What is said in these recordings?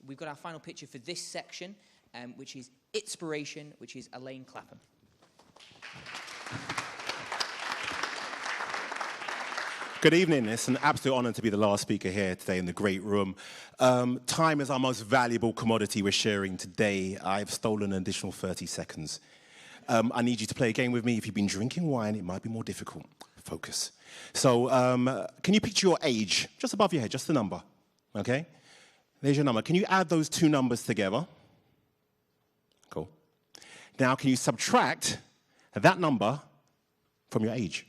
We've got our final picture for this section, which is IITSPIRATION, which is Alain Clapham. Good evening. It's an absolute honor to be the last speaker here today in the great room. Time is our most valuable commodity we're sharing today. I've stolen an additional 30 seconds. I need you to play a game with me. If you've been drinking wine, it might be more difficult. Focus. So can you picture your age? Just above your head, just the number. Okay? There's your number. Can you add those two numbers together? Cool. Now, can you subtract that number from your age?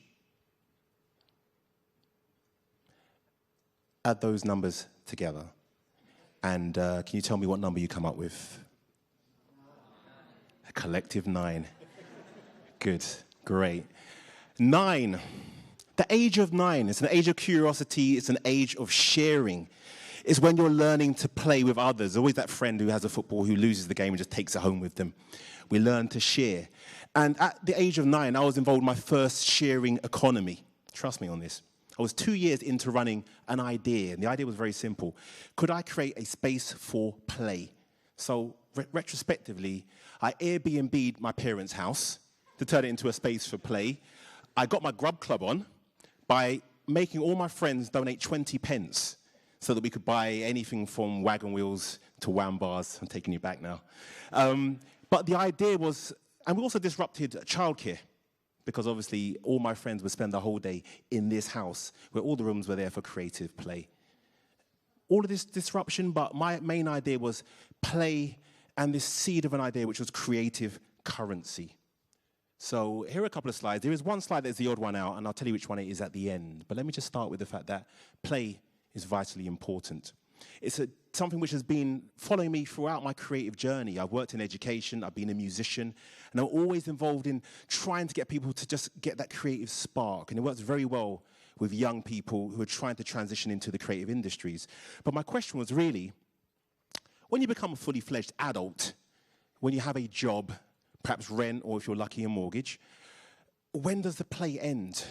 Add those numbers together. And can you tell me what number you come up with? A collective 9. Good. Great. 9. The age of 9 is an age of curiosity. It's an age of sharing. It's when you're learning to play with others. Always that friend who has a football who loses the game and just takes it home with them. We learn to share. And at the age of 9, I was involved in my first sharing economy. Trust me on this. I was 2 years into running an idea, and the idea was very simple. Could I create a space for play? So retrospectively, I Airbnb'd my parents' house to turn it into a space for play. I got my grub club on by making all my friends donate 20 pence so that we could buy anything from wagon wheels to wham bars. I'm taking you back now. But the idea was, and we also disrupted childcare, because obviously all my friends would spend the whole day in this house where all the rooms were there for creative play. All of this disruption, but my main idea was play and this seed of an idea, which was creative currency. So here are a couple of slides. There is one slide that's the odd one out, and I'll tell you which one it is at the end. But let me just start with the fact that play is vitally important. It's something which has been following me throughout my creative journey. I've worked in education, I've been a musician, and I'm always involved in trying to get people to just get that creative spark. And it works very well with young people who are trying to transition into the creative industries. But my question was really, when you become a fully fledged adult, when you have a job, perhaps rent, or if you're lucky, a mortgage, when does the play end?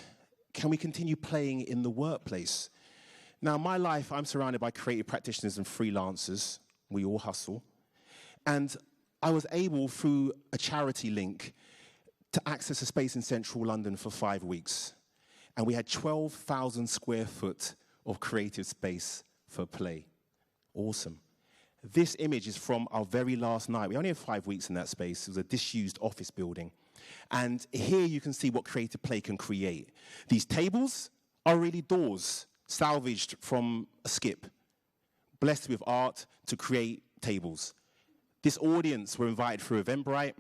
Can we continue playing in the workplace? Now, in my life, I'm surrounded by creative practitioners and freelancers. We all hustle. And I was able, through a charity link, to access a space in central London for 5 weeks. And we had 12,000 square foot of creative space for play. Awesome. This image is from our very last night. We only had 5 weeks in that space. It was a disused office building. And here you can see what creative play can create. These tables are really doors, salvaged from a skip, blessed with art to create tables. This audience were invited through Eventbrite.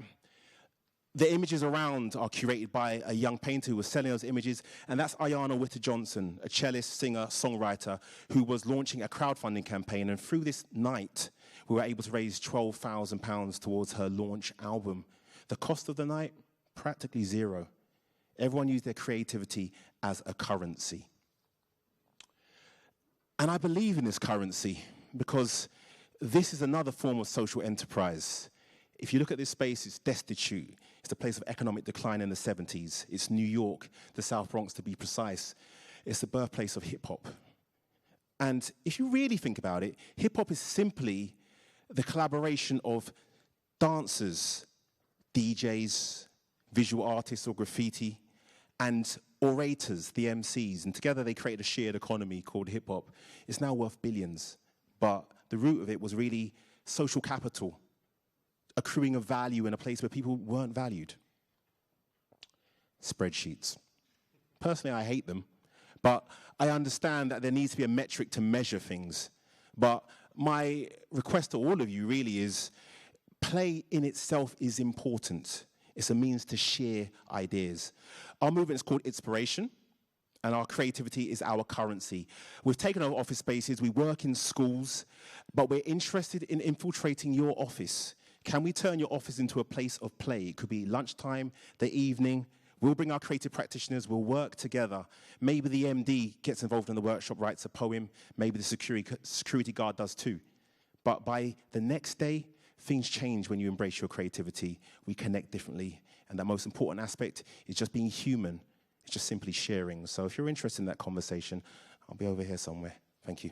The images around are curated by a young painter who was selling those images, and that's Ayana Witter-Johnson, a cellist, singer, songwriter, who was launching a crowdfunding campaign, and through this night, we were able to raise £12,000 towards her launch album. The cost of the night, practically zero. Everyone used their creativity as a currency. And I believe in this currency because this is another form of social enterprise. If you look at this space, it's destitute. It's the place of economic decline in the 70s. It's New York, the South Bronx to be precise. It's the birthplace of hip-hop. And if you really think about it, hip-hop is simply the collaboration of dancers, DJs, visual artists or graffiti, and orators, the MCs, and together they created a shared economy called hip-hop. It's now worth billions, but the root of it was really social capital, accruing a value in a place where people weren't valued. Spreadsheets. Personally, I hate them, but I understand that there needs to be a metric to measure things. But my request to all of you really is, play in itself is important. It's a means to share ideas. Our movement is called IITSPIRATION, and our creativity is our currency. We've taken over office spaces, we work in schools, but we're interested in infiltrating your office. Can we turn your office into a place of play? It could be lunchtime, the evening. We'll bring our creative practitioners, we'll work together. Maybe the MD gets involved in the workshop, writes a poem. Maybe the security guard does too. But by the next day, things change when you embrace your creativity. We connect differently. And the most important aspect is just being human. It's just simply sharing. So if you're interested in that conversation, I'll be over here somewhere. Thank you.